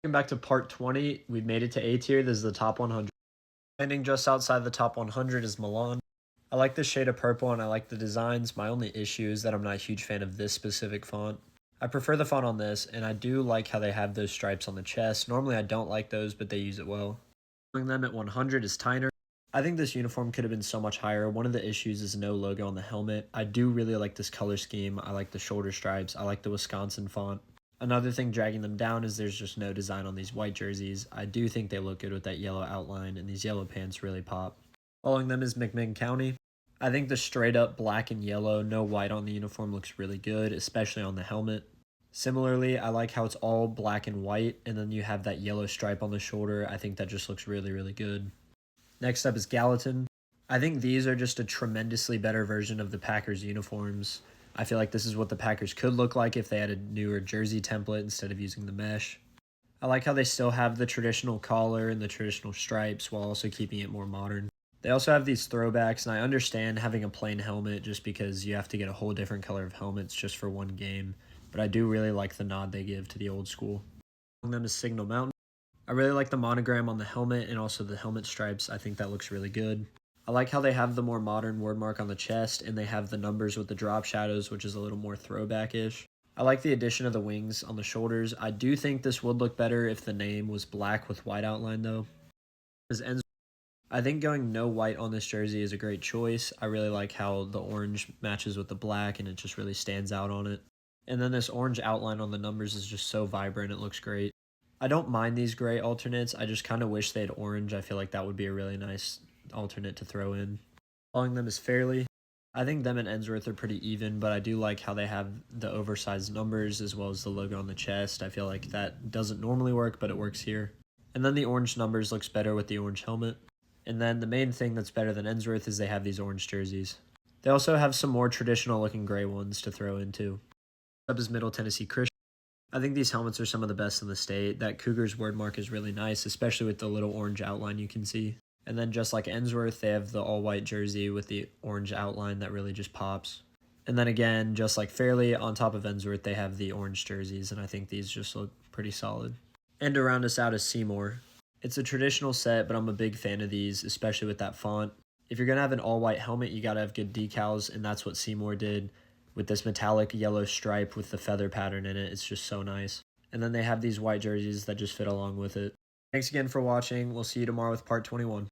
Welcome back to part 20. We've made it to A tier. This is the top 100. Landing just outside the top 100 is Milan. I like the shade of purple and I like the designs. My only issue is that I'm not a huge fan of this specific font. I prefer the font on this, and I do like how they have those stripes on the chest. Normally I don't like those, but they use it well. Following them at 100 is Tyner. I think this uniform could have been so much higher. One of the issues is no logo on the helmet. I do really like this color scheme. I like the shoulder stripes. I like the Wisconsin font. Another thing dragging them down is there's just no design on these white jerseys. I do think they look good with that yellow outline, and these yellow pants really pop. Following them is McMinn County. I think the straight up black and yellow, no white on the uniform looks really good, especially on the helmet. Similarly, I like how it's all black and white, and then you have that yellow stripe on the shoulder. I think that just looks really, really good. Next up is Gallatin. I think these are just a tremendously better version of the Packers uniforms. I feel like this is what the Packers could look like if they had a newer jersey template instead of using the mesh. I like how they still have the traditional collar and the traditional stripes while also keeping it more modern. They also have these throwbacks, and I understand having a plain helmet just because you have to get a whole different color of helmets just for one game, but I do really like the nod they give to the old school. Among them is Signal Mountain. I really like the monogram on the helmet and also the helmet stripes. I think that looks really good. I like how they have the more modern wordmark on the chest, and they have the numbers with the drop shadows, which is a little more throwback-ish. I like the addition of the wings on the shoulders. I do think this would look better if the name was black with white outline though. I think going no white on this jersey is a great choice. I really like how the orange matches with the black and it just really stands out on it. And then this orange outline on the numbers is just so vibrant, it looks great. I don't mind these gray alternates, I just kind of wish they had orange. I feel like that would be a really nice alternate to throw in. Following them is Fairley. I think them and Ensworth are pretty even, but I do like how they have the oversized numbers as well as the logo on the chest. I feel like that doesn't normally work, but it works here. And then the orange numbers looks better with the orange helmet. And then the main thing that's better than Ensworth is they have these orange jerseys. They also have some more traditional looking gray ones to throw in too. Next up is Middle Tennessee Christian. I think these helmets are some of the best in the state. That Cougars wordmark is really nice, especially with the little orange outline you can see. And then just like Ensworth, they have the all-white jersey with the orange outline that really just pops. And then again, just like Fairley, on top of Ensworth, they have the orange jerseys, and I think these just look pretty solid. And to round us out is Seymour. It's a traditional set, but I'm a big fan of these, especially with that font. If you're going to have an all-white helmet, you got to have good decals, and that's what Seymour did with this metallic yellow stripe with the feather pattern in it. It's just so nice. And then they have these white jerseys that just fit along with it. Thanks again for watching. We'll see you tomorrow with part 21.